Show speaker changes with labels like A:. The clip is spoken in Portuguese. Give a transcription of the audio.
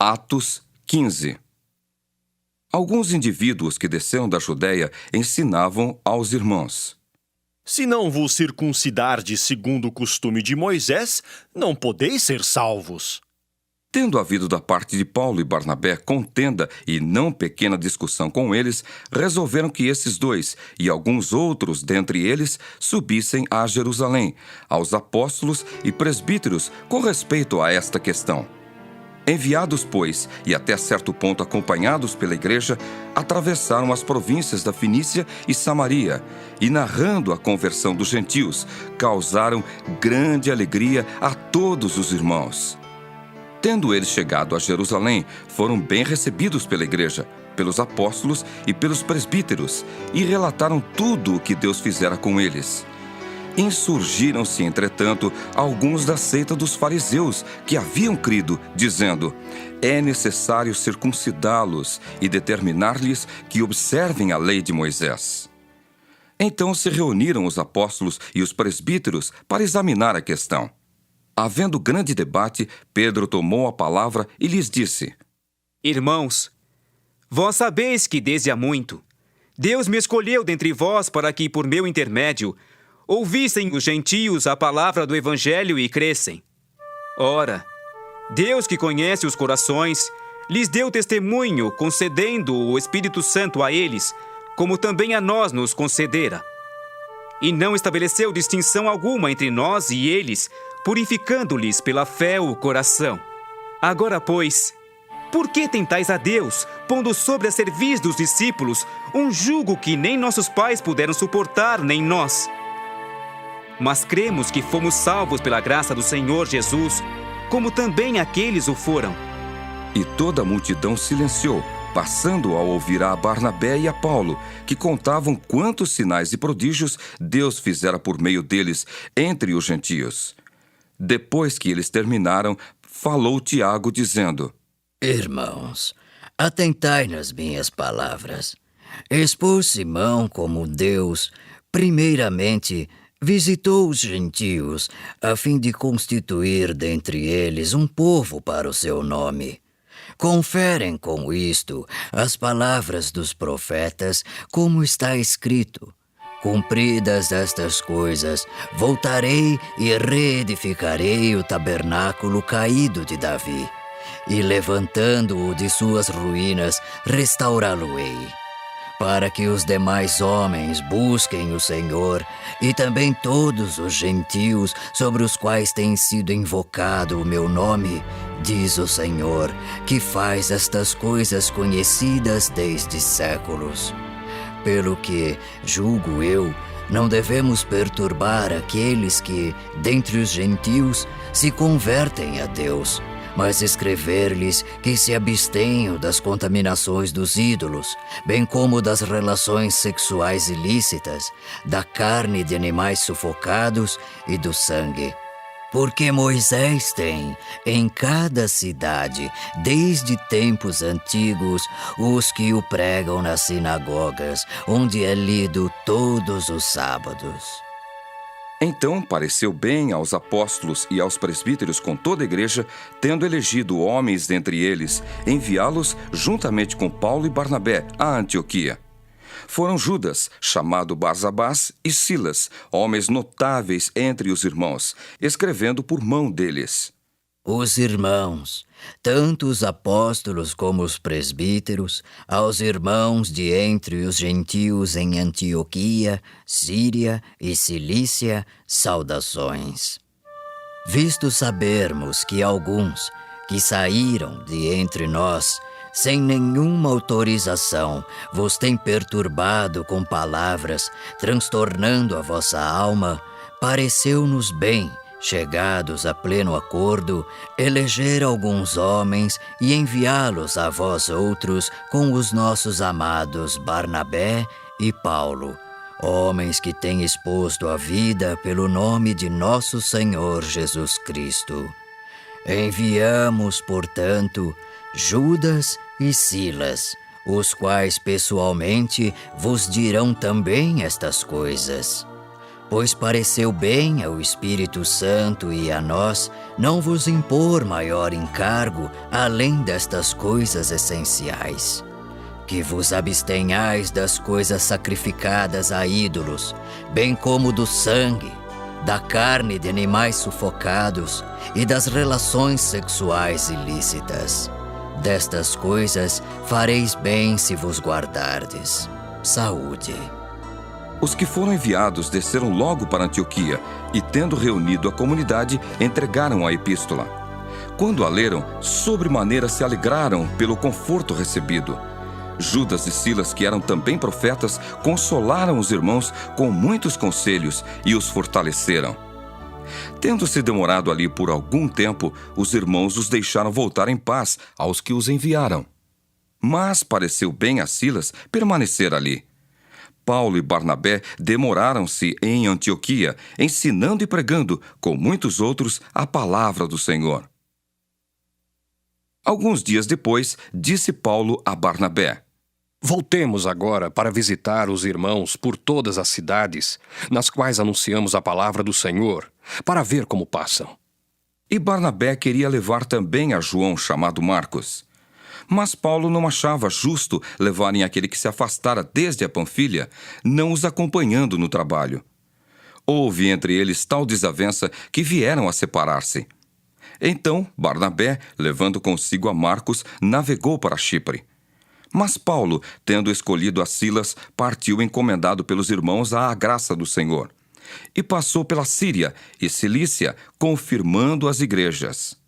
A: Atos 15. Alguns indivíduos que desceram da Judeia ensinavam aos irmãos:
B: Se não vos circuncidardes segundo o costume de Moisés, não podeis ser salvos.
A: Tendo havido da parte de Paulo e Barnabé contenda e não pequena discussão com eles, resolveram que esses dois e alguns outros dentre eles subissem a Jerusalém, aos apóstolos e presbíteros, com respeito a esta questão. Enviados, pois, e até certo ponto acompanhados pela igreja, atravessaram as províncias da Fenícia e Samaria, e narrando a conversão dos gentios, causaram grande alegria a todos os irmãos. Tendo eles chegado a Jerusalém, foram bem recebidos pela igreja, pelos apóstolos e pelos presbíteros, e relataram tudo o que Deus fizera com eles. Insurgiram-se, entretanto, alguns da seita dos fariseus que haviam crido, dizendo: é necessário circuncidá-los e determinar-lhes que observem a lei de Moisés. Então se reuniram os apóstolos e os presbíteros para examinar a questão. Havendo grande debate, Pedro tomou a palavra e lhes disse:
C: Irmãos, vós sabeis que desde há muito Deus me escolheu dentre vós para que, por meu intermédio, ouvissem os gentios a palavra do Evangelho e crescem. Ora, Deus que conhece os corações, lhes deu testemunho, concedendo o Espírito Santo a eles, como também a nós nos concedera. E não estabeleceu distinção alguma entre nós e eles, purificando-lhes pela fé o coração. Agora, pois, por que tentais a Deus, pondo sobre a cerviz dos discípulos um jugo que nem nossos pais puderam suportar, nem nós? Mas cremos que fomos salvos pela graça do Senhor Jesus, como também aqueles o foram.
A: E toda a multidão silenciou, passando a ouvir a Barnabé e a Paulo, que contavam quantos sinais e prodígios Deus fizera por meio deles entre os gentios. Depois que eles terminaram, falou Tiago, dizendo:
D: Irmãos, atentai nas minhas palavras. Expôs Simão como Deus, primeiramente, visitou os gentios, a fim de constituir dentre eles um povo para o seu nome. Conferem com isto as palavras dos profetas, como está escrito: cumpridas estas coisas, voltarei e reedificarei o tabernáculo caído de Davi, e levantando-o de suas ruínas, restaurá-lo-ei, para que os demais homens busquem o Senhor, e também todos os gentios sobre os quais tem sido invocado o meu nome, diz o Senhor, que faz estas coisas conhecidas desde séculos. Pelo que, julgo eu, não devemos perturbar aqueles que, dentre os gentios, se convertem a Deus, mas escrever-lhes que se abstenham das contaminações dos ídolos, bem como das relações sexuais ilícitas, da carne de animais sufocados e do sangue. Porque Moisés tem, em cada cidade, desde tempos antigos, os que o pregam nas sinagogas, onde é lido todos os sábados.
A: Então pareceu bem aos apóstolos e aos presbíteros com toda a igreja, tendo elegido homens dentre eles, enviá-los juntamente com Paulo e Barnabé a Antioquia. Foram Judas, chamado Barsabás, e Silas, homens notáveis entre os irmãos, escrevendo por mão deles.
D: Os irmãos, tanto os apóstolos como os presbíteros, aos irmãos de entre os gentios em Antioquia, Síria e Cilícia, saudações. Visto sabermos que alguns que saíram de entre nós, sem nenhuma autorização, vos têm perturbado com palavras, transtornando a vossa alma, pareceu-nos bem, chegados a pleno acordo, eleger alguns homens e enviá-los a vós outros com os nossos amados Barnabé e Paulo, homens que têm exposto a vida pelo nome de nosso Senhor Jesus Cristo. Enviamos, portanto, Judas e Silas, os quais pessoalmente vos dirão também estas coisas. pois pareceu bem ao Espírito Santo e a nós não vos impor maior encargo além destas coisas essenciais. Que vos abstenhais das coisas sacrificadas a ídolos, bem como do sangue, da carne de animais sufocados e das relações sexuais ilícitas. Destas coisas fareis bem se vos guardardes. Saúde.
A: Os que foram enviados desceram logo para Antioquia e, tendo reunido a comunidade, entregaram a epístola. Quando a leram, sobremaneira se alegraram pelo conforto recebido. Judas e Silas, que eram também profetas, consolaram os irmãos com muitos conselhos e os fortaleceram. Tendo-se demorado ali por algum tempo, os irmãos os deixaram voltar em paz aos que os enviaram. Mas pareceu bem a Silas permanecer ali. Paulo e Barnabé demoraram-se em Antioquia, ensinando e pregando, com muitos outros, a palavra do Senhor. Alguns dias depois, disse Paulo a Barnabé:
E: Voltemos agora para visitar os irmãos por todas as cidades, nas quais anunciamos a palavra do Senhor, para ver como passam.
A: E Barnabé queria levar também a João, chamado Marcos. Mas Paulo não achava justo levarem aquele que se afastara desde a Panfilha, não os acompanhando no trabalho. Houve entre eles tal desavença que vieram a separar-se. Então Barnabé, levando consigo a Marcos, navegou para Chipre. Mas Paulo, tendo escolhido a Silas, partiu encomendado pelos irmãos à graça do Senhor. E passou pela Síria e Cilícia, confirmando as igrejas.